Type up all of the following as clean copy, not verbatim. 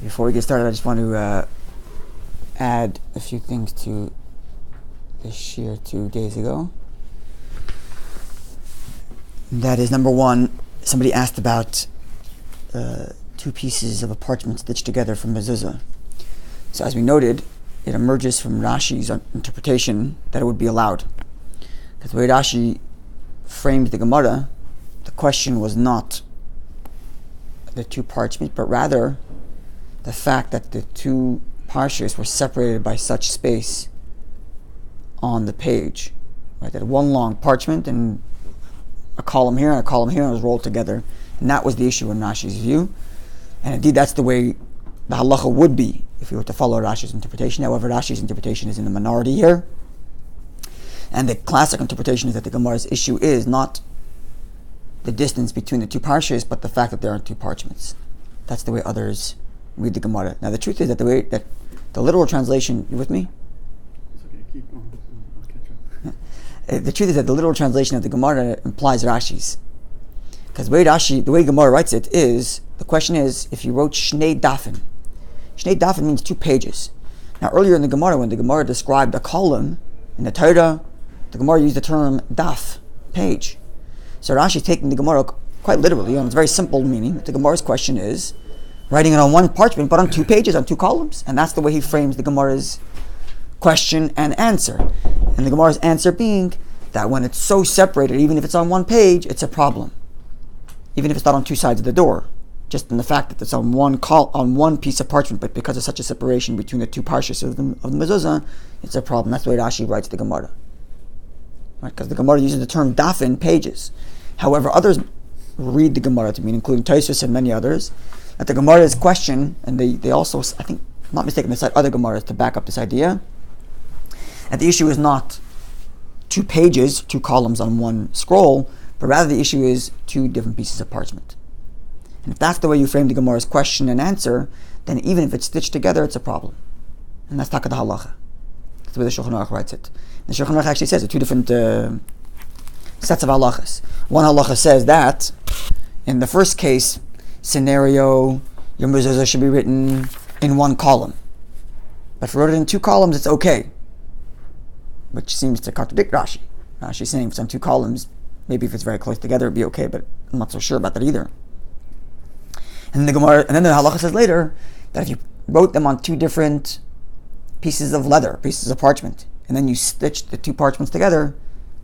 Before we get started, I just want to add a few things to this shir 2 days ago. That is, number one, somebody asked about 2 pieces of a parchment stitched together from Mezuzah. So as we noted, it emerges from Rashi's interpretation that it would be allowed. Because the way Rashi framed the Gemara, the question was not the 2 parchments, but rather the fact that the 2 parshas were separated by such space on the page. Right? That one long parchment and a column here and a column here, and it was rolled together. And that was the issue in Rashi's view. And indeed, that's the way the halacha would be if we were to follow Rashi's interpretation. However, Rashi's interpretation is in the minority here. And the classic interpretation is that the Gemara's issue is not the distance between the 2 parshas, but the fact that there are 2 parchments. That's the way others read the Gemara. Now, the truth is that the way that the literal translation, you with me? It's okay, keep on. I'll catch up. The truth is that the literal translation of the Gemara implies Rashi's. Because the way Gemara writes it is, the question is, if you wrote Shnei Dafin. Shnei Dafin means 2 pages. Now, earlier in the Gemara, when the Gemara described a column in the Torah, the Gemara used the term daf, page. So Rashi is taking the Gemara quite literally, and it's very simple meaning. The Gemara's question is, writing it on 1 parchment, but on 2 pages, on 2 columns. And that's the way he frames the Gemara's question and answer. And the Gemara's answer being that when it's so separated, even if it's on 1 page, it's a problem. Even if it's not on 2 sides of the door. Just in the fact that it's on one piece of parchment, but because of such a separation between the 2 parshas of the Mezuzah, it's a problem. That's the way Rashi writes the Gemara. Right? Because the Gemara uses the term dafin, pages. However, others read the Gemara to mean, including Tosfos and many others, that the Gemara's question, and they also, I think, if I'm not mistaken, they cite other Gemaras to back up this idea, that the issue is not 2 pages, 2 columns on 1 scroll, but rather the issue is 2 different pieces of parchment. And if that's the way you frame the Gemara's question and answer, then even if it's stitched together, it's a problem. And that's Taka the Halacha. That's the way the Shulchan Aruch writes it. And the Shulchan Aruch actually says there are 2 different sets of halachas. One halacha says that, in the first case, scenario, your mezuzah should be written in 1 column. But if you wrote it in 2 columns, it's okay. Which seems to contradict Rashi. Rashi's saying if it's on 2 columns, maybe if it's very close together, it'd be okay, but I'm not so sure about that either. And then the halacha says later that if you wrote them on 2 different pieces of leather, pieces of parchment, and then you stitched the 2 parchments together,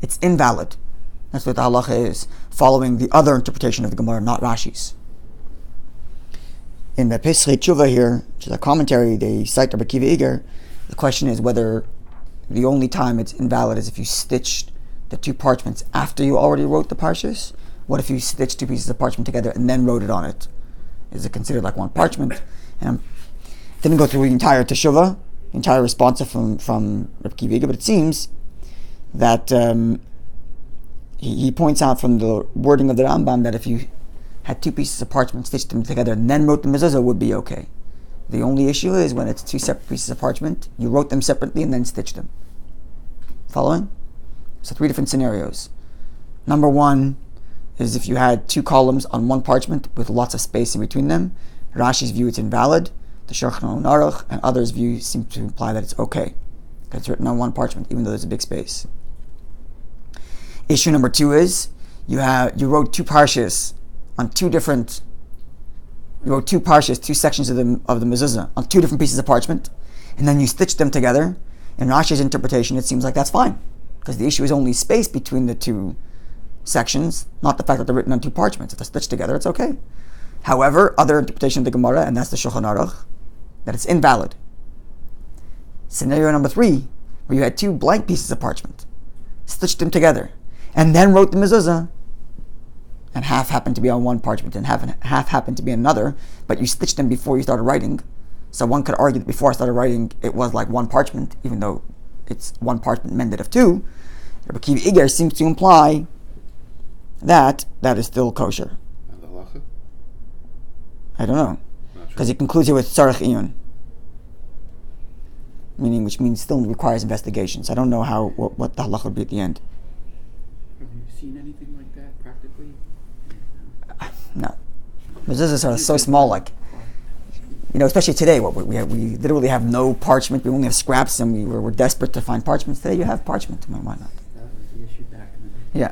it's invalid. That's what the halacha is, following the other interpretation of the Gemara, not Rashi's. In the Pesach Tshuva here, which is a commentary, they cite Rabbi Iger. The question is whether the only time it's invalid is if you stitched the 2 parchments after you already wrote the parshas. What if you stitched 2 pieces of parchment together and then wrote it on it? Is it considered like 1 parchment? And I didn't go through the entire Teshuvah, the entire response from Rabbi Iger, but it seems that he points out from the wording of the Rambam that if you had 2 pieces of parchment, stitched them together, and then wrote the mezuzah, would be okay. The only issue is when it's 2 separate pieces of parchment, you wrote them separately and then stitched them. Following? So 3 different scenarios. Number 1 is if you had 2 columns on 1 parchment with lots of space in between them. Rashi's view, it's invalid. The Shulchan Aruch and others' view seem to imply that it's okay. Because it's written on 1 parchment, even though there's a big space. Issue number 2 is you wrote 2 parshas on 2 different. You wrote 2 parshas, 2 sections of the mezuzah on 2 different pieces of parchment, and then you stitched them together. In Rashi's interpretation, it seems like that's fine, because the issue is only space between the 2 sections, not the fact that they're written on 2 parchments. If they're stitched together, it's okay. However, other interpretation of the Gemara, and that's the Shulchan Aruch, that it's invalid. Scenario number 3, where you had 2 blank pieces of parchment, stitched them together, and then wrote the mezuzah, and half happened to be on 1 parchment and half happened to be another, but you stitched them before you started writing. So one could argue that before I started writing, it was like 1 parchment, even though it's 1 parchment mended of 2. Rabbi Iger seems to imply that is still kosher. And the halacha? I don't know, because he concludes here with tzarech iyun, which means still requires investigation. So I don't know what the halacha would be at the end. Have you seen anything like that practically? No. Mezuzahs are so small, like especially today, we literally have no parchment. We only have scraps, and we're desperate to find parchment. Today, you have parchment. Why not? That was the issue back in the day. Yeah.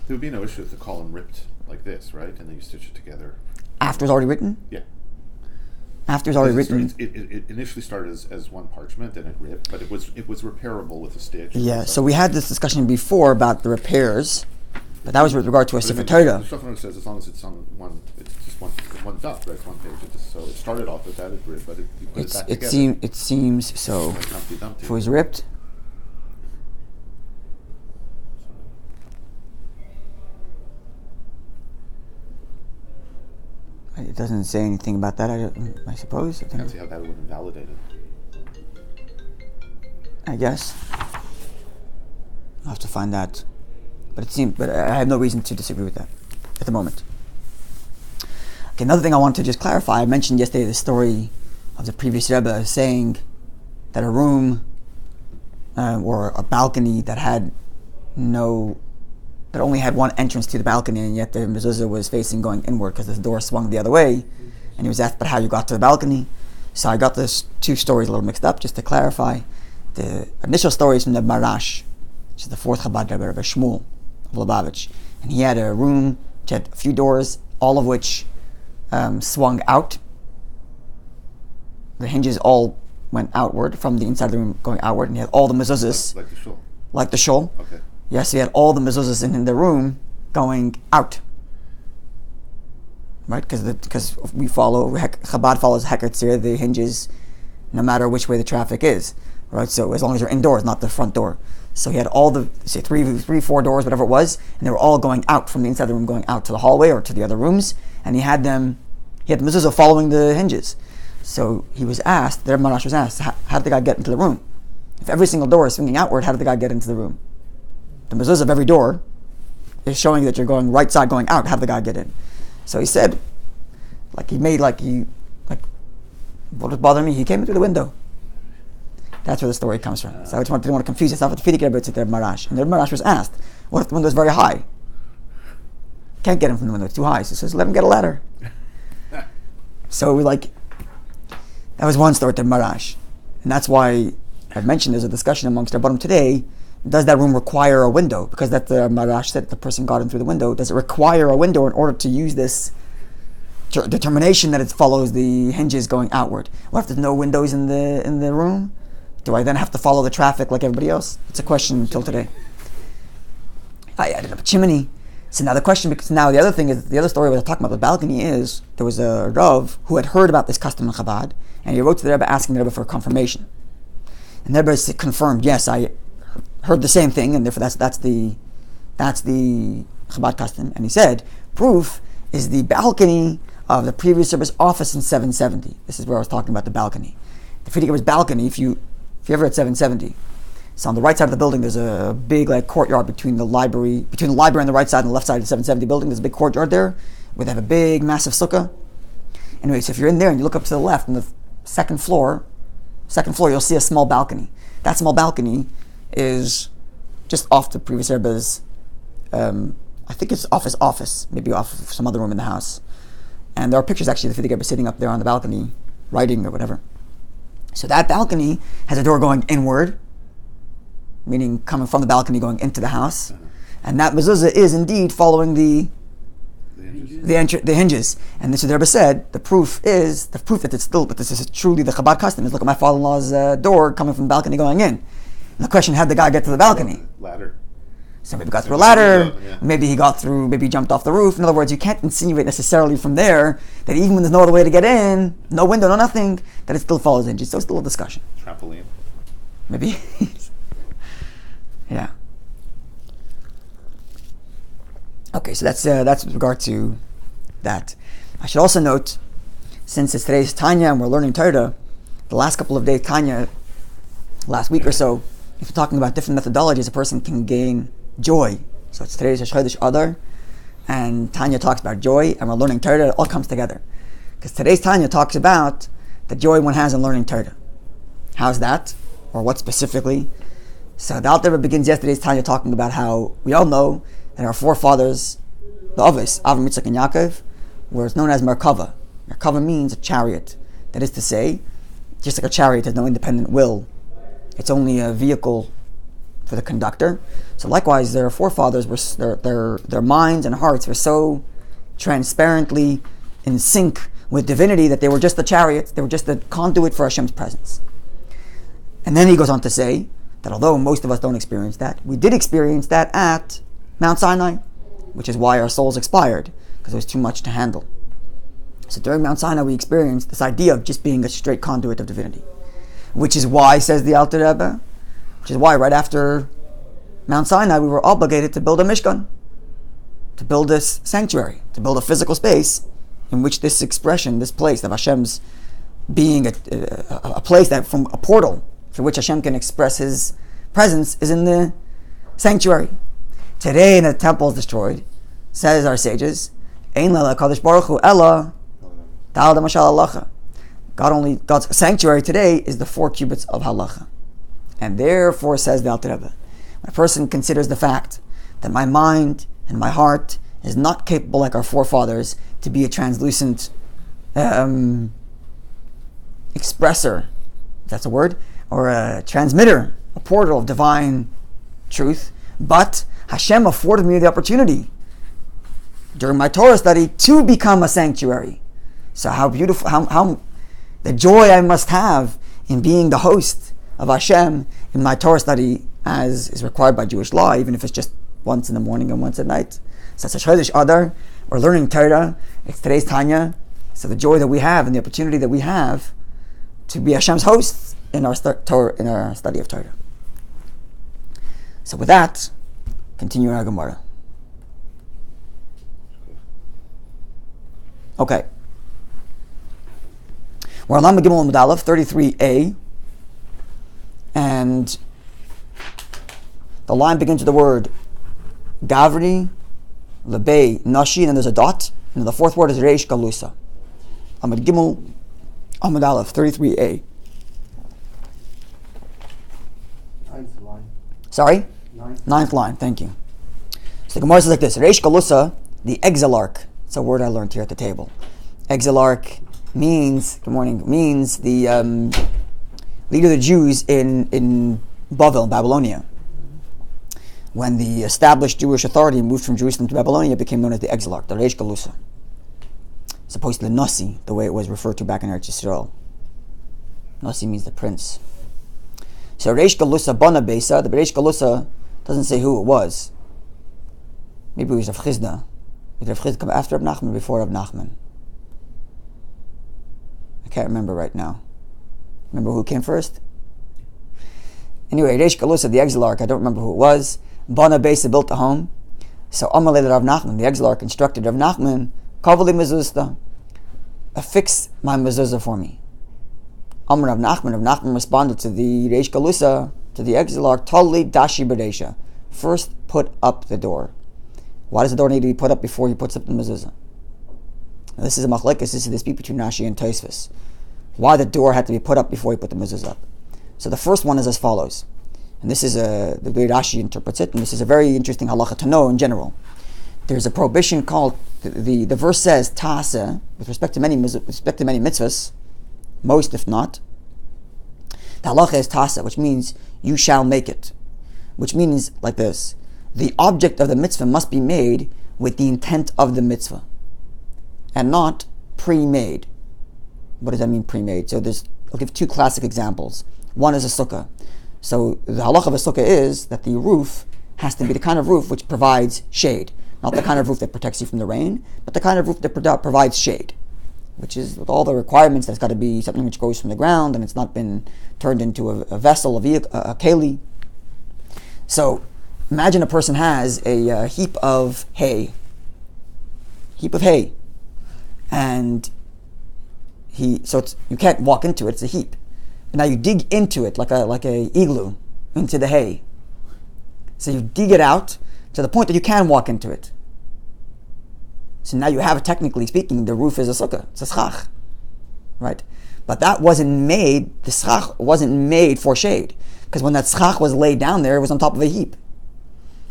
There would be no issue if the column ripped like this, right? And then you stitch it together. After it's already written? Yeah. After it's already written. It initially started as one parchment, and it ripped, but it was repairable with a stitch. Yeah. So we had this discussion before about the repairs, but that was with regard to a Sefer Torah. The Shulchan Aruch says as long as it's on one, it's just one dot, right? It's one page. So it started off with that, it ripped, but you put it back together. It seems so. Like Humpty Dumpty. If it was ripped. It doesn't say anything about that, I suppose. I can't see how that would invalidate it. I guess. I'll have to find that. But I have no reason to disagree with that at the moment. Okay, another thing I wanted to just clarify. I mentioned yesterday the story of the previous Rebbe saying that a room or a balcony that only had one entrance to the balcony, and yet the mezuzah was facing going inward because the door swung the other way. And he was asked, but how you got to the balcony? So I got those two stories a little mixed up, just to clarify. The initial story is from the Marash, which is the fourth Chabad Rebbe, Rabbi Shmuel of Lubavitch. And he had a room which had a few doors, all of which swung out. The hinges all went outward from the inside of the room, going outward, and he had all the mezuzahs. Like the shul. Like the shul. Okay. Yes, he had all the mezuzahs in the room going out. Right? Because we follow, Chabad follows Heketzir, the hinges, no matter which way the traffic is. Right? So as long as you're indoors, not the front door. So he had all the, say, three, 4 doors, whatever it was, and they were all going out from the inside of the room, going out to the hallway or to the other rooms, and he had the mezuzah following the hinges. So he was asked, the Marash was asked, how did the guy get into the room? If every single door is swinging outward, how did the guy get into the room? The mezuzah of every door is showing that you're going right side, going out. How did the guy get in? So he said, what was bothering me? He came in through the window. That's where the story comes from. So I just didn't want to confuse yourself with the Fidik Rebbe, it's the Marash. And the Marash was asked, what if the window is very high? Can't get him from the window, it's too high. So he says, let him get a ladder. So that was one story to Marash. And that's why I mentioned there's a discussion amongst our bottom today. Does that room require a window? Because that the Marash said the person got in through the window. Does it require a window in order to use this determination that it follows the hinges going outward? What if there's no windows in the room? Do I then have to follow the traffic like everybody else? It's a question until today. I added up a chimney. So now the question, because now the other thing is, the other story we were talking about the balcony is, there was a Rav who had heard about this custom in Chabad, and he wrote to the Rebbe asking the Rebbe for a confirmation. And the Rebbe confirmed, yes, I heard the same thing, and therefore that's the Chabad custom. And he said, proof is the balcony of the previous Rebbe's office in 770. This is where I was talking about the balcony. The Frierdiker Rebbe's balcony, if you ever at 770, so on the right side of the building, there's a big courtyard between the library on the right side and the left side of the 770 building. There's a big courtyard there, where they have a big, massive sukkah. Anyway, so if you're in there and you look up to the left, on the second floor, you'll see a small balcony. That small balcony is just off the previous Rebbe's, I think it's off his office, maybe off of some other room in the house. And there are pictures actually of the Frierdiker Rebbe sitting up there on the balcony, writing or whatever. So that balcony has a door going inward, meaning coming from the balcony going into the house. And that mezuzah is indeed following the hinges. And this is what the Rebbe said, the proof that it's still, but this is truly the Chabad custom, is look at my father-in-law's door coming from the balcony going in. And the question, how did the guy get to the balcony? Ladder. So maybe he got through a ladder, maybe he jumped off the roof. In other words, you can't insinuate necessarily from there that even when there's no other way to get in, no window, no nothing, that it still follows hinges. So it's still a discussion. Trampoline. Maybe. Yeah. Okay, so that's with regard to that. I should also note, since it's today's Tanya and we're learning Torah, the last couple of days Tanya, last week or so, if we're talking about different methodologies, a person can gain joy. So it's today's Chodesh Adar, and Tanya talks about joy, and we're learning Torah. It all comes together, because today's Tanya talks about the joy one has in learning Torah. How's that, or what specifically? So the Alter Rebbe begins yesterday's Tanya talking about how we all know that our forefathers, the Avos, Avram, Yitzchak, and Yaakov, were known as Merkava. Merkava means a chariot. That is to say, just like a chariot has no independent will, it's only a vehicle for the conductor. So likewise, their forefathers were their minds and hearts were so transparently in sync with divinity that they were just the chariots, they were just the conduit for Hashem's presence. And then he goes on to say that although most of us don't experience that, we did experience that at Mount Sinai, which is why our souls expired, because it was too much to handle. So during Mount Sinai, we experienced this idea of just being a straight conduit of divinity, which is why, says the Alter Rebbe, which is why right after Mount Sinai, we were obligated to build a Mishkan, to build this sanctuary, to build a physical space in which this expression, this place of Hashem's being a place that from a portal through which Hashem can express His presence is in the sanctuary. Today, the temple is destroyed, says our sages, Ein Lela Kadosh Baruch Hu Ella Ta'al Mashal Halacha. God's sanctuary today is the 4 cubits of halacha. And therefore, says the Alter Rebbe, when a person considers the fact that my mind and my heart is not capable, like our forefathers, to be a translucent expressor, if that's a word, or a transmitter, a portal of divine truth, but Hashem afforded me the opportunity during my Torah study to become a sanctuary. So how beautiful, how the joy I must have in being the host of Hashem in my Torah study, as is required by Jewish law, even if it's just once in the morning and once at night. So it's a Chodesh Adar, we're learning Torah, it's today's Tanya. So the joy that we have and the opportunity that we have to be Hashem's hosts in our in our study of Torah. So with that, continue our Gemara. Okay. We're on Lamed Gimel Amud Aleph, 33a, and the line begins with the word Gavri, Lebei, Nashi, and then there's a dot, and the fourth word is Reish Galusa. Lamed Gimel Amud Aleph, 33a. Ninth line. Sorry? Ninth line, thank you. So the Gemara says like this, Reish Galusa, the exilarch. It's a word I learned here at the table. Exilarch means the leader of the Jews in Babylonia. When the established Jewish authority moved from Jerusalem to Babylonia, it became known as the exilarch, the Reish Galusa. As opposed to the Nasi, the way it was referred to back in Eretz Yisrael. Nasi means the prince. So Reish Galusa Bana Beisa, the Reish Galusa doesn't say who it was. Maybe it was Rav Chizda. Did Rav Chizda come after Rav Nachman or before Rav Nachman? I can't remember right now. Remember who came first? Anyway, Reish Galusa, the exilarch, I don't remember who it was. Bana Beisa built a home. So Amalei Rav Nachman, the exilarch, instructed Rav Nachman, Kavali Mezuzah, affix my mezuzah for me. Amar Rav Nachman responded to the Reish Galusa, to the exilarch, Tali Dashi B'Reisha. First, put up the door. Why does the door need to be put up before he puts up the mezuzah? Now, this is a machlekes, this is the dispute between Rashi and Tosfos. Why the door had to be put up before he put the mezuzah up. So the first one is as follows. And this is the way Rashi interprets it, and this is a very interesting halacha to know in general. There's a prohibition called, the verse says, Ta'aseh, with respect to many mitzvahs, most if not. The halacha is Ta'aseh, which means you shall make it. Which means like this. The object of the mitzvah must be made with the intent of the mitzvah, and not pre-made. What does that mean, pre-made? So I'll give 2 classic examples. One is a sukkah. So the halach of a sukkah is that the roof has to be the kind of roof which provides shade. Not the kind of roof that protects you from the rain, but the kind of roof that provides shade. Which is, with all the requirements, that's got to be something which grows from the ground and it's not been turned into a vessel, a keli. So imagine a person has a heap of hay. And you can't walk into it, it's a heap. But now you dig into it like a igloo into the hay. So you dig it out to the point that you can walk into it. So now you have, technically speaking, the roof is a sukkah, it's a schach, right? But that wasn't made, the schach wasn't made for shade, because when that schach was laid down there, it was on top of a heap.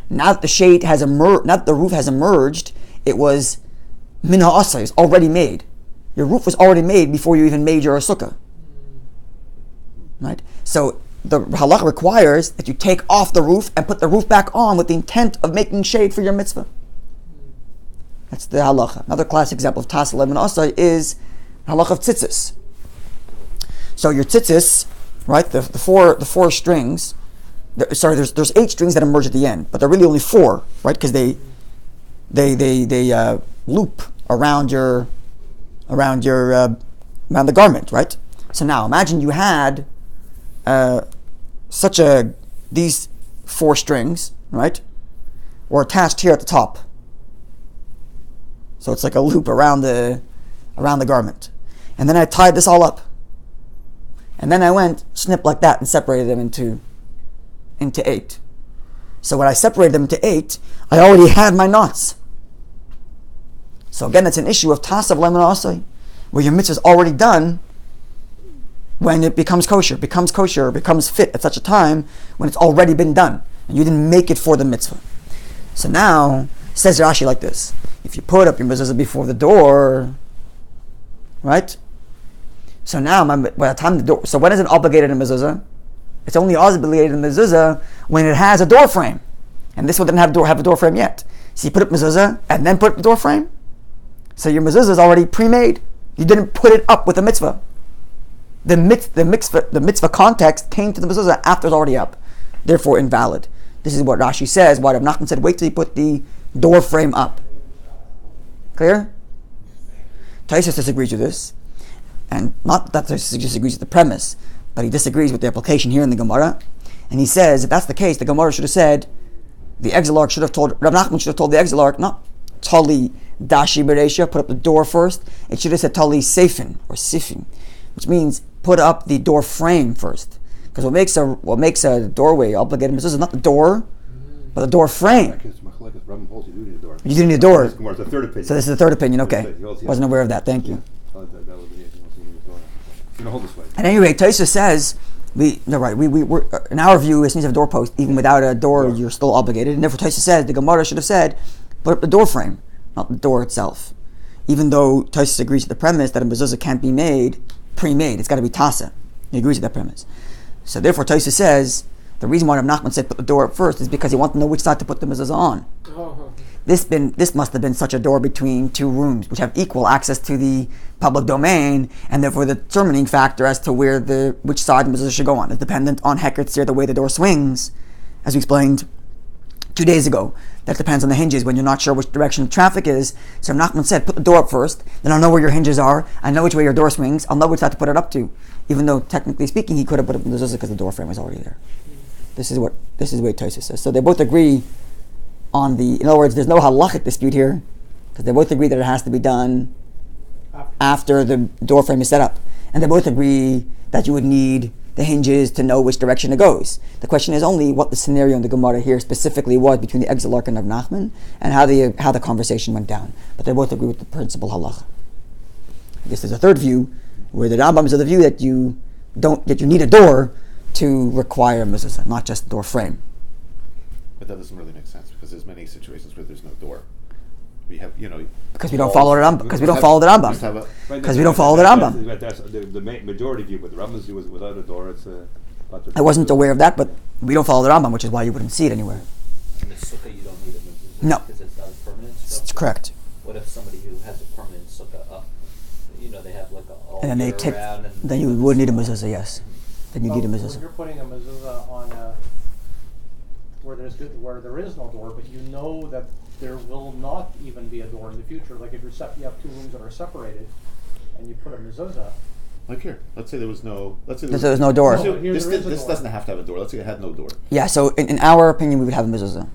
Now that the shade has emerged, now that the roof has emerged, it was min ha'asay, it's already made. Your roof was already made before you even made your sukkah. Right? So the halacha requires that you take off the roof and put the roof back on with the intent of making shade for your mitzvah. That's the halacha. Another classic example of Tasa Lemon Asai is halacha of tzitzis. So your tzitzis, right? The four strings. There's 8 strings that emerge at the end, but they're really only 4, right? Because they loop around the garment, right? So now imagine you had these 4 strings, right, were attached here at the top. So it's like a loop around the garment, and then I tied this all up, and then I went snip like that and separated them into 8. So when I separated them into 8, I already had my knots. So again, it's an issue of tasav lemon asai, where your mitzvah is already done when it becomes kosher, becomes fit at such a time when it's already been done, and you didn't make it for the mitzvah. So now, says Rashi like this: if you put up your mezuzah before the door, right? So now, by the time the door, so when is it obligated in mezuzah? It's only obligated in mezuzah when it has a door frame, and this one didn't have a door frame yet. So you put up mezuzah and then put up the door frame. So your mezuzah is already pre-made. You didn't put it up with the mitzvah. The mitzvah context came to the mezuzah after it's already up, therefore invalid. This is what Rashi says. Why Rav Nachman said, wait till you put the door frame up. Clear? Taisus disagrees with this, and not that Taisus disagrees with the premise, but he disagrees with the application here in the Gemara, and he says if that's the case, the Gemara should have said, the exilarch should have told, Rav Nachman should have told the exilarch, not Tali Dashi Beresha, put up the door first. It should have said Tali Seifin or Sifin, which means put up the door frame first. Because what makes a doorway obligated mezuzah is not the door, but the door frame. You do need a door. So this is the third opinion. Okay, wasn't aware of that. Thank you. At any rate, Taisa says we in our view, it needs to have a doorpost. Even without a door, you're still obligated. And therefore, Taisa says the Gemara should have said put up the door frame, not the door itself. Even though Taisa agrees with the premise that a mezuzah can't be made pre-made, it's got to be tasa. He agrees with that premise. So therefore, Taisa says the reason why Rav Nachman said put the door up first is because he wanted to know which side to put the mezuzah on. This must have been such a door between 2 rooms which have equal access to the public domain, and therefore the determining factor as to which side the mezuzah should go on is dependent on Heketzir, the way the door swings, as we explained 2 days ago. That depends on the hinges when you're not sure which direction the traffic is. So Rav Nachman said, put the door up first, then I'll know where your hinges are, I know which way your door swings, I'll know which side to put it up to. Even though technically speaking he could have put it in the mezuzah because the door frame was already there. This is what Tosfos says. So they both agree in other words, there's no halachic dispute here, because they both agree that it has to be done after the door frame is set up. And they both agree that you would need the hinges to know which direction it goes. The question is only what the scenario in the Gemara here specifically was between the exilarch and Rav Nachman, and how the conversation went down. But they both agree with the principal halacha. I guess there's a third view, where the Rambam is of the view that you need a door to require a mezuzah, not just the door frame. But that doesn't really make sense, because there's many situations where there's no door. We have, because we don't follow the Rambam. Because we don't follow the Rambam. Because we don't follow the Rambam. That's the majority view, but the Rambam's view is without a door. I wasn't aware of that, but we don't follow the Rambam, which is why you wouldn't see it anywhere. In the sukkah, you don't need a mezuzah No. because it's not a permanent structure. It's correct. What if somebody who has a permanent sukkah up, they have like all and then year they take, round and then you would need a mezuzah, yes. Then you need a When mezuzah. you're putting a mezuzah on where there is no door, but you know that there will not even be a door in the future. Like if you have 2 rooms that are separated, and you put a mezuzah. Like here, let's say there was no. There was no door. This doesn't have to have a door. Let's say it had no door. Yeah. So in our opinion, we would have a mezuzah.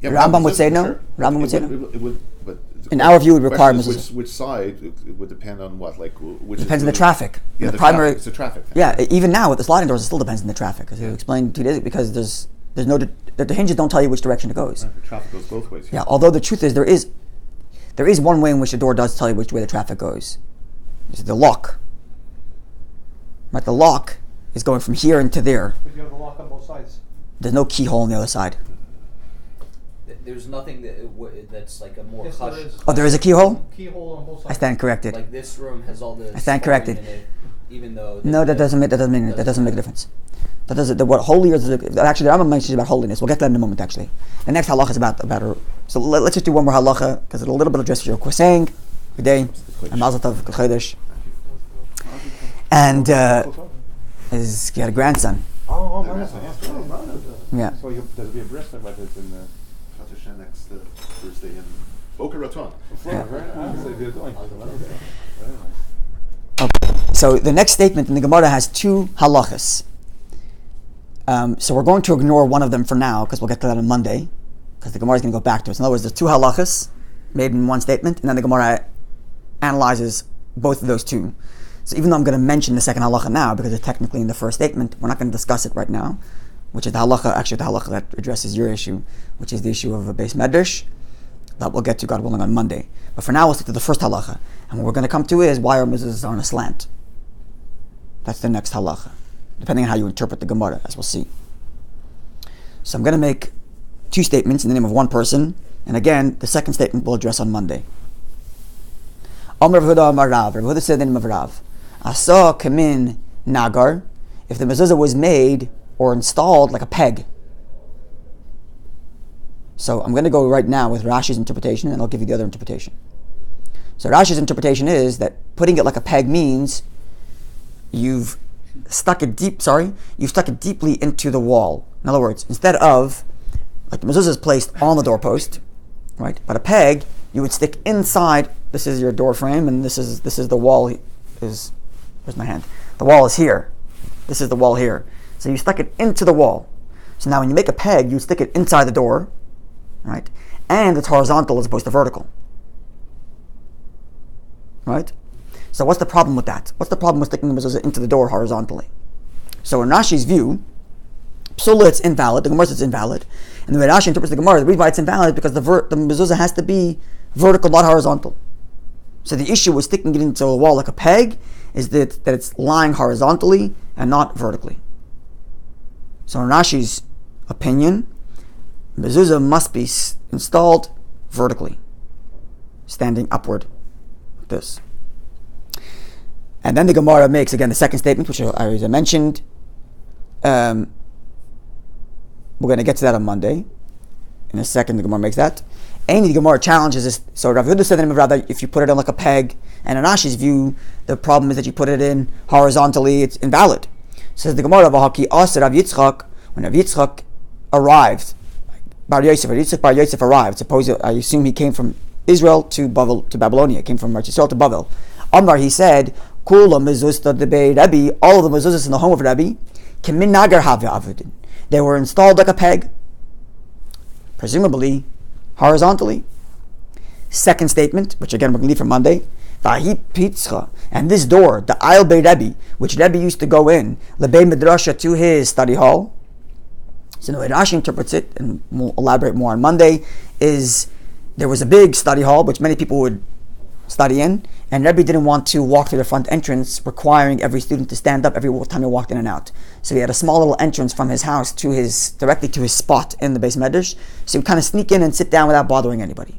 Yeah, Rambam would say no. Sure. Rambam would say no. It would, but in our view, it would require mezuzah. Which side? It would depend on what, which Depends on the traffic. Yeah, the primary. It's a traffic thing. Yeah, even now with the sliding doors, it still depends on the traffic. As you explained 2 days ago, because there's no the hinges don't tell you which direction it goes. Right, the traffic goes both ways. Yeah. Although the truth is there is one way in which the door does tell you which way the traffic goes. It's the lock. Right. The lock is going from here into there. But you have a lock on both sides. There's no keyhole on the other side. there's nothing that's like a more Yes, there hush. is. Oh, there is a keyhole? Keyhole on both I sides. stand corrected. Like this room has all the. I stand corrected. sparring in it, even though. No, that doesn't make a difference. That doesn't. What holy is? Actually, the Rambam mentions about holiness. We'll get to that in a moment. Actually, the next halacha is about her. So let's just do one more halacha because it'll a little bit address your saying. Good day, and Mazel Tov, Good Chodesh. And he had a grandson. Oh, Yeah. So there'll be a bris, but it's in the. Next Thursday in Boca Raton. Yeah. So you're doing. So the next statement in the Gemara has two halachas. So we're going to ignore one of them for now because we'll get to that on Monday because the Gemara is going to go back to it. So in other words, there's two halachas made in one statement, and then the Gemara analyzes both of those two. So even though I'm going to mention the second halacha now because it's technically in the first statement, we're not going to discuss it right now, which is the halacha that addresses your issue, which is the issue of a base medrash that we'll get to, God willing, on Monday. But for now, we'll stick to the first halacha. And what we're going to come to is why our mezuzahs are on a slant. That's the next halacha, depending on how you interpret the Gemara, as we'll see. So I'm going to make two statements in the name of one person, and again, the second statement we'll address on Monday. Amar Rav Huda Amar Rav. Rav Huda said the name of Rav. Asa kamin nagar, if the mezuzah was made or installed like a peg. So I'm going to go right now with Rashi's interpretation, and I'll give you the other interpretation. So Rashi's interpretation is that putting it like a peg means you've stuck it deeply into the wall. In other words, instead of, like the mezuzah is placed on the doorpost, right? But a peg, you would stick inside. This is your door frame, and this is the wall. Where's my hand? The wall is here. This is the wall here. So you stuck it into the wall. So now when you make a peg, you stick it inside the door, right? And it's horizontal as opposed to vertical, right? So what's the problem with that? What's the problem with sticking the mezuzah into the door horizontally? So in Rashi's view, psula, it's invalid. The Gemara says it's invalid. And the way Rashi interprets the Gemara, the reason why it's invalid is because the mezuzah has to be vertical, not horizontal. So the issue with sticking it into a wall like a peg is that it's lying horizontally and not vertically. So in Rashi's opinion, mezuzah must be installed vertically, standing upward, like this. And then the Gemara makes, again, the second statement, which I already mentioned. We're going to get to that on Monday. In a second, the Gemara makes that. And the Gemara challenges this. So Rav Yehuda said the name of Rav that if you put it on like a peg, and in Rashi's view, the problem is that you put it in horizontally, it's invalid. Says the Gemara, V'haki Asa Rav Yitzchak, when Rav Yitzchak arrived, Bar Yosef arrived. Suppose, I assume he came from Israel to Babylonia, came from Israel to Bavel. Amar, he said, Kula mezuzah debei Rabbi, all of the mezuzahs in the home of Rabbi, Kemin nagar havya. They were installed like a peg, presumably horizontally. Second statement, which again we're going to leave for Monday, Vahi Pitzcha, and this door, the aisle bei Rabbi, which Rabbi used to go in, lebei midrasha, to his study hall. So the way Rashi interprets it, and we'll elaborate more on Monday, is there was a big study hall which many people would study in, and Rabbi didn't want to walk through the front entrance, requiring every student to stand up every time he walked in and out. So he had a small little entrance from his house directly to his spot in the base medrash. So he would kind of sneak in and sit down without bothering anybody.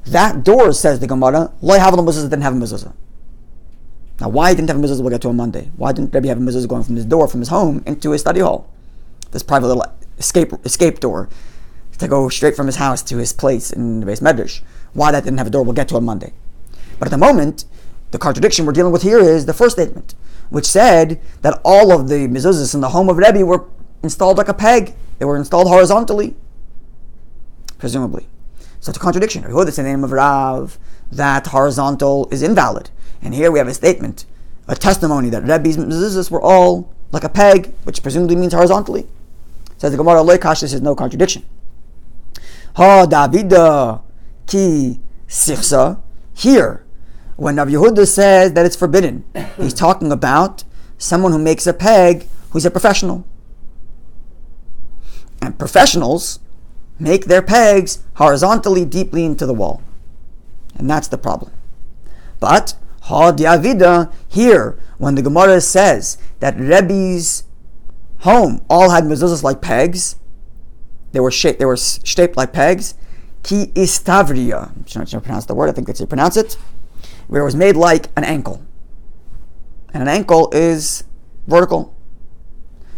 That door, says the Gemara, Loi Havel Mezuzah, didn't have a mezuzah. Now, why he didn't have a mezuzah, we'll get to on Monday. Why didn't Rabbi have a mezuzah going from his door, from his home, into his study hall? This private little escape door to go straight from his house to his place in the base medrash. Why that didn't have a door, we'll get to on Monday. But at the moment, the contradiction we're dealing with here is the first statement, which said that all of the mezuzahs in the home of Rebbe were installed like a peg. They were installed horizontally, presumably. So it's a contradiction. We heard this in the name of Rav, that horizontal is invalid. And here we have a statement, a testimony that Rebbe's mezuzahs were all like a peg, which presumably means horizontally. Says the Gemara, Loikash, this is no contradiction. Ha Davida ki sichsa. Here, when Rabbi Yehuda says that it's forbidden, he's talking about someone who makes a peg who's a professional. And professionals make their pegs horizontally deeply into the wall. And that's the problem. But, ha diavida, here, when the Gemara says that Rebbe's home all had mezuzahs like pegs, they were shaped like pegs. Ki istavria. I'm not sure to pronounce the word. I think that's how you pronounce it. Where it was made like an ankle. And an ankle is vertical.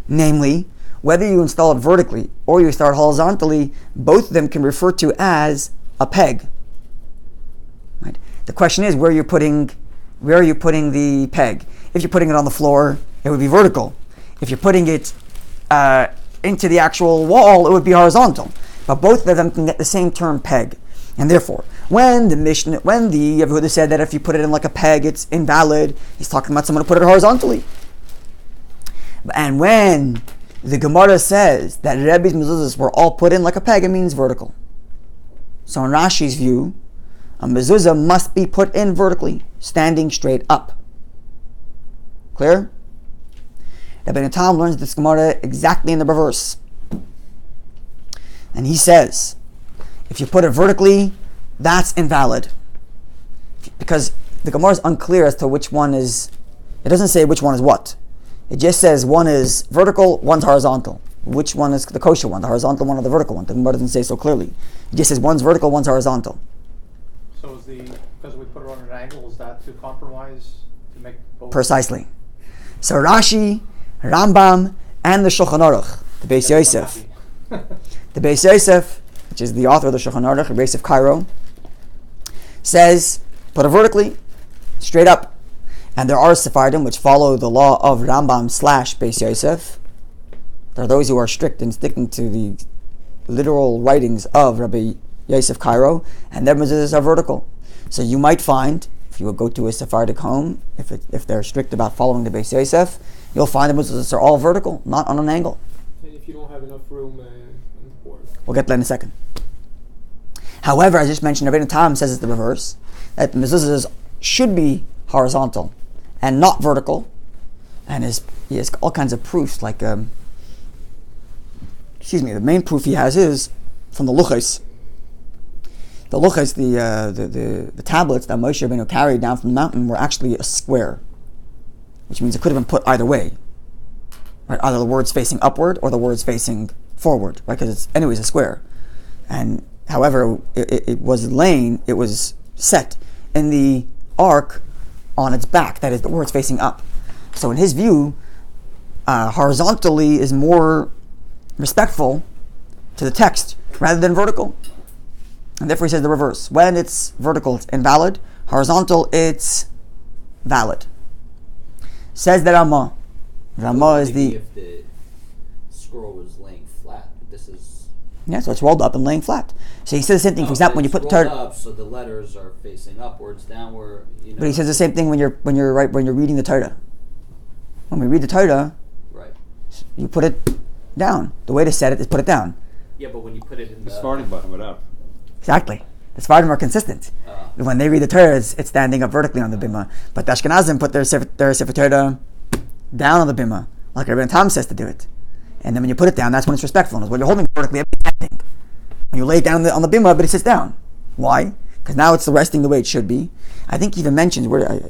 Namely, whether you install it vertically or you install it horizontally, both of them can refer to as a peg. Right? The question is where are you putting the peg? If you're putting it on the floor, it would be vertical. If you're putting it into the actual wall, it would be horizontal. But both of them can get the same term peg. And therefore, when the Yehuda said that if you put it in like a peg, it's invalid, he's talking about someone who put it horizontally. And when the Gemara says that Rebbe's mezuzahs were all put in like a peg, it means vertical. So in Rashi's view, a mezuzah must be put in vertically, standing straight up. Clear? Rabbi Natam learns this Gemara exactly in the reverse. And he says, if you put it vertically, that's invalid. Because the Gemara is unclear as to which one is, it doesn't say which one is what. It just says one is vertical, one's horizontal. Which one is the kosher one, the horizontal one or the vertical one? The Gemara doesn't say so clearly. It just says one's vertical, one's horizontal. So because we put it on an angle, is that to compromise, to make both? Precisely. So Rashi, Rambam, and the Shulchan Aruch, the Beis Yosef. The Beis Yosef, which is the author of the Shulchan Aruch, the Beis of Cairo, says, put it vertically, straight up. And there are Sephardim which follow the law of Rambam / Beis Yosef. There are those who are strict in sticking to the literal writings of Rabbi Yosef Cairo, and their mezuzahs are vertical. So you might find, if you would go to a Sephardic home, if they're strict about following the Beis Yosef, you'll find the mezuzahs are all vertical, not on an angle. And if you don't have enough room on the board. We'll get to that in a second. However, as I just mentioned, Rabbi Tam says it's the reverse, that the mezuzahs should be horizontal and not vertical, and he has all kinds of proofs, like, the main proof he has is from the Luchos. The Luchos, the tablets that Moshe Rabbeinu carried down from the mountain were actually a square, which means it could have been put either way, right? Either the words facing upward or the words facing forward, right? Because it's anyways a square. And however, it was set in the ark on its back, that is, the words facing up. So in his view, horizontally is more respectful to the text rather than vertical. And therefore he says the reverse. When it's vertical, it's invalid. Horizontal, it's valid. Says the Ramah. Ramah is the... If the scroll was laying flat, this is... Yeah, so it's rolled up and laying flat. So he says the same thing. For example, when you put rolled up, so the letters are facing upwards, downward. But he says the same thing when you're reading the Torah. When we read the Torah, right, you put it down. The way to set it is put it down. Yeah, but when you put it in The starting button went up. Exactly. The Sephardim are consistent. When they read the Torah, it's standing up vertically on the bimah. But the Ashkenazim put their Sefer Torah down on the bimah, like Rabbi Tam says to do it. And then when you put it down, that's when it's respectful. And when you're holding it vertically, it's standing. When you lay it down on the bimah, but it sits down. Why? Because now it's resting the way it should be. I think he even mentions, I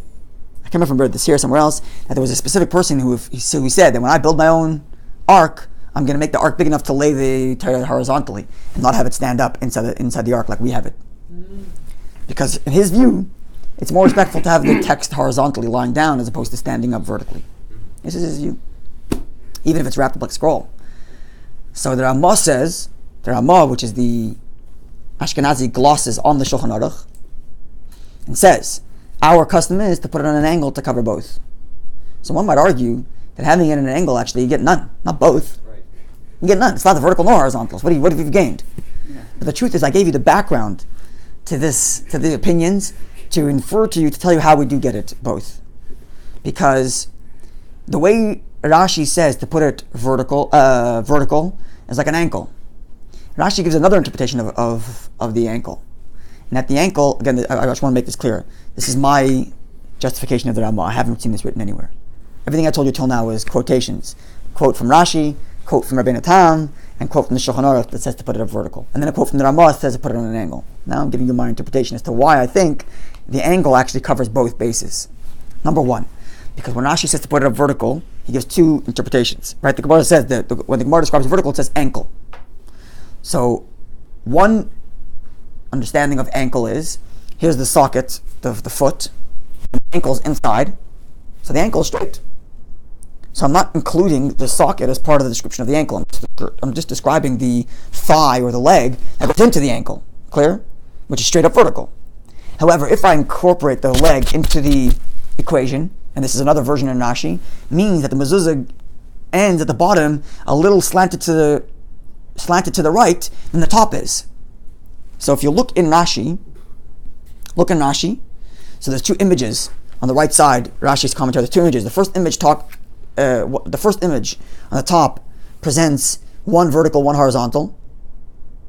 can't remember whether this here or somewhere else, that there was a specific person who said that when I build my own ark, I'm going to make the ark big enough to lay the Torah horizontally and not have it stand up inside the ark like we have it. Because in his view, it's more respectful to have the text horizontally lying down as opposed to standing up vertically. This is his view, even if it's wrapped up like a scroll. So the Ramah says, which is the Ashkenazi glosses on the Shulchan Aruch, and says, our custom is to put it on an angle to cover both. So one might argue that having it at an angle, actually, you get none, not both. Right. You get none. It's not the vertical nor horizontal. So what have you gained? Yeah. But the truth is, I gave you the background to the opinions, to infer to you, to tell you how we do get it both. Because the way Rashi says to put it vertical is like an ankle. Rashi gives another interpretation of the ankle. And at the ankle, again, I just want to make this clear. This is my justification of the Ramah. I haven't seen this written anywhere. Everything I told you till now is quotations. Quote from Rashi, quote from Rabbi Natam, and quote from the Shulchan Aruch that says to put it up vertical. And then a quote from the Ramah that says to put it on an angle. Now I'm giving you my interpretation as to why I think the angle actually covers both bases. Number one, because when Rashi says to put it up vertical, he gives two interpretations. Right? The Gemara says that when the Gemara describes vertical, it says ankle. So, one understanding of ankle is, here's the socket of the foot, the ankle's inside, so the ankle is straight. So I'm not including the socket as part of the description of the ankle. I'm just describing the thigh or the leg that goes into the ankle. Clear? Which is straight up vertical. However, if I incorporate the leg into the equation, and this is another version of Rashi, means that the mezuzah ends at the bottom a little slanted to the right than the top is. So if you look in Rashi, so there's two images on the right side, Rashi's commentary, there's two images. The first image on the top presents one vertical, one horizontal.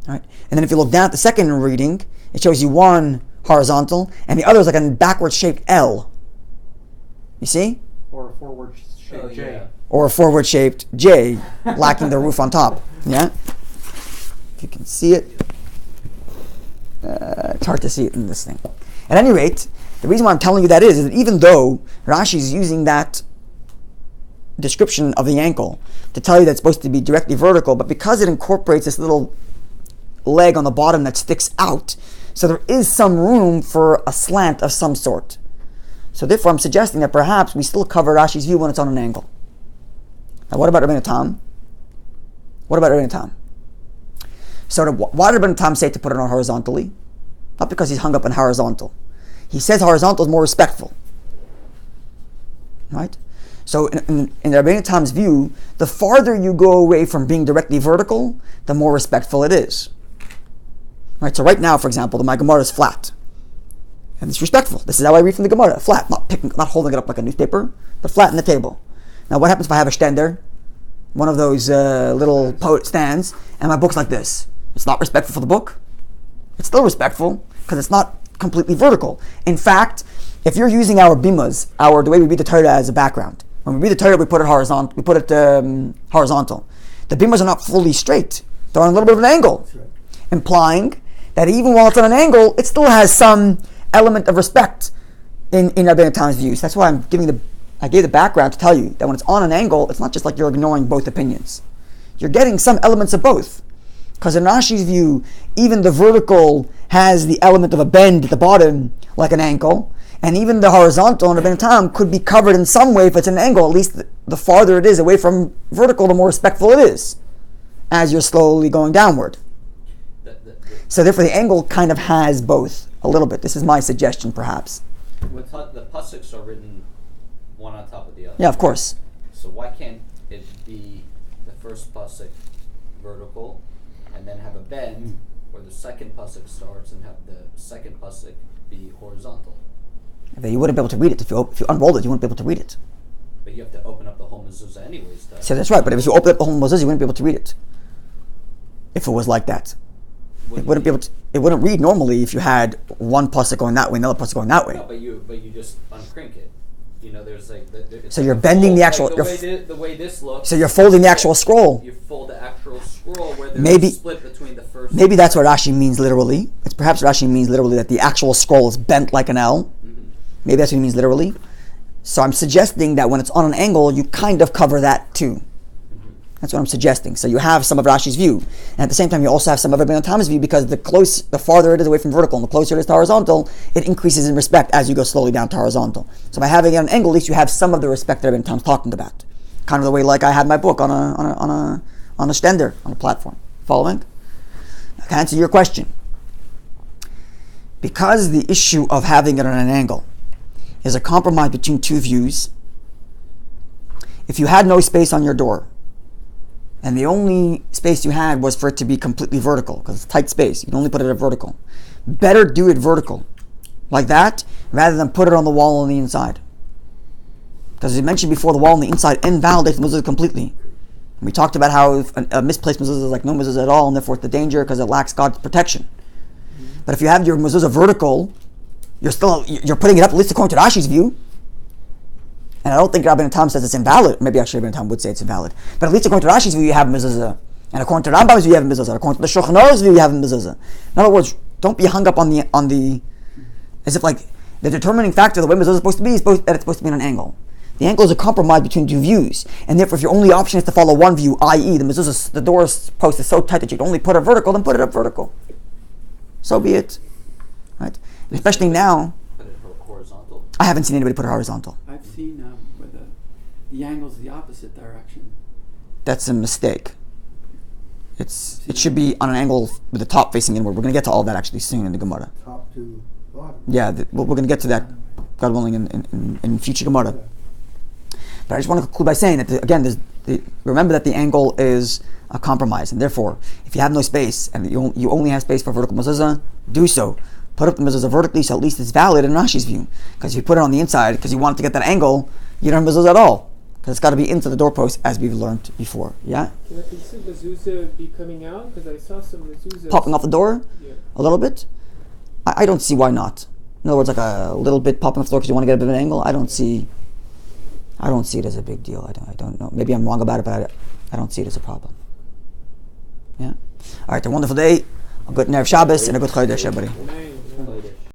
Right? And then if you look down at the second reading, it shows you one horizontal, and the other is like a backward shaped L. You see? Or a forward shaped J. Yeah. Or a forward shaped J, lacking the roof on top. Yeah? If you can see it. It's hard to see it in this thing. At any rate, the reason why I'm telling you that is that even though Rashi is using that description of the ankle to tell you that it's supposed to be directly vertical, but because it incorporates this little leg on the bottom that sticks out, so there is some room for a slant of some sort. So therefore I'm suggesting that perhaps we still cover Rashi's view when it's on an angle. Now what about Rabbi Tam? So why did Rabbi Tam say to put it on horizontally? Not because he's hung up on horizontal. He says horizontal is more respectful. Right? So in Rabbi Tam's view, the farther you go away from being directly vertical, the more respectful it is. Right? So right now, for example, my Gemara is flat. And it's respectful. This is how I read from the Gemara. Flat, not holding it up like a newspaper, but flat in the table. Now what happens if I have a stender? One of those little poet stands, and my book's like this. It's not respectful for the book. It's still respectful, because it's not completely vertical. In fact, if you're using our bimas, the way we read the Torah as a background, when we read the Torah, we put it horizontal. The bimas are not fully straight; they're on a little bit of an angle, implying that even while it's on an angle, it still has some element of respect in Rabbi Tam's views. That's why I gave the background to tell you that when it's on an angle, it's not just like you're ignoring both opinions. You're getting some elements of both. Because in Rashi's view, even the vertical has the element of a bend at the bottom, like an ankle, and even the horizontal in Rabbi Tam could be covered in some way if it's an angle. At least the farther it is away from vertical, the more respectful it is, as you're slowly going downward. So therefore the angle kind of has both, a little bit. This is my suggestion, perhaps. With the pasuks are written one on top of the other. Yeah, of course. So why can't it be the first pasuk vertical, and then have a bend where the second pasuk starts, and have the second pasuk be horizontal? You wouldn't be able to read it. If you unrolled it, you wouldn't be able to read it. But you have to open up the whole mezuzah anyways. So that's right, but if you open up the whole mezuzah, you wouldn't be able to read it. If it was like that. It wouldn't read normally if you had one pasuk going that way and another pasuk going that way. No, but you just uncrink it. You know, there's like so you're bending the actual. Like the way this looks. So you're folding the actual scroll. You fold the actual scroll where there's maybe, a split between the first. Maybe that's what Rashi means literally. It's perhaps Rashi means literally that the actual scroll is bent like an L. Mm-hmm. Maybe that's what he means literally. So I'm suggesting that when it's on an angle, you kind of cover that too. That's what I'm suggesting. So you have some of Rashi's view, and at the same time you also have some of Rabbi Tam's view, because the farther it is away from vertical and the closer it is to horizontal, it increases in respect as you go slowly down to horizontal. So by having it on an angle, at least you have some of the respect that Rabbi Tam's talking about. Kind of the way like I had my book on a stender, on a platform. Following? I can answer your question. Because the issue of having it on an angle is a compromise between two views, if you had no space on your door, and the only space you had was for it to be completely vertical, because it's tight space, you can only put it at vertical. Better do it vertical, like that, rather than put it on the wall on the inside. Because as I mentioned before, the wall on the inside invalidates the mezuzah completely. And we talked about how if a misplaced mezuzah is like no mezuzah at all, and therefore it's the danger because it lacks God's protection. But if you have your mezuzah vertical, you're putting it up, at least according to Rashi's view. And I don't think Rabbi Tam says it's invalid. Maybe actually Rabbi Tam would say it's invalid. But at least according to Rashi's view, you have mezuzah. And according to Rambam's view, you have mezuzah. According to the Shulchan Aruch's view, you have mezuzah. In other words, don't be hung up on the as if like the determining factor, the way mezuzah is supposed to be, that it's supposed to be on an angle. The angle is a compromise between two views, and therefore if your only option is to follow one view, i.e. the mezuzah, the door post is so tight that you can only put it vertical, then put it up vertical. So be it. Right? And especially now, Put it horizontal. I haven't seen anybody put it horizontal. I've seen where the angle's the opposite direction. That's a mistake. It should be on an angle with the top facing inward. We're going to get to all that actually soon in the Gemara. Top to bottom. Yeah, we're going to get to that, God willing, in future Gemara. But I just want to conclude by saying that, remember that the angle is a compromise, and therefore, if you have no space, and you only have space for vertical mezuzah, do so. Put up the mezuzah vertically, so at least it's valid in Rashi's view. Because if you put it on the inside, because you want to get that angle, you don't have mezuzah at all. Because it's got to be into the doorpost, as we've learned before. Yeah? Can a piece of mezuzah be coming out? Because I saw some mezuzahs Popping off the door? Yeah. A little bit? I don't see why not. In other words, like a little bit popping off the door because you want to get a bit of an angle. I don't see it as a big deal. I don't know. Maybe I'm wrong about it, but I don't see it as a problem. Yeah? Alright, a wonderful day, a good Erev Shabbos, and a good Chodesh, everybody. Amen.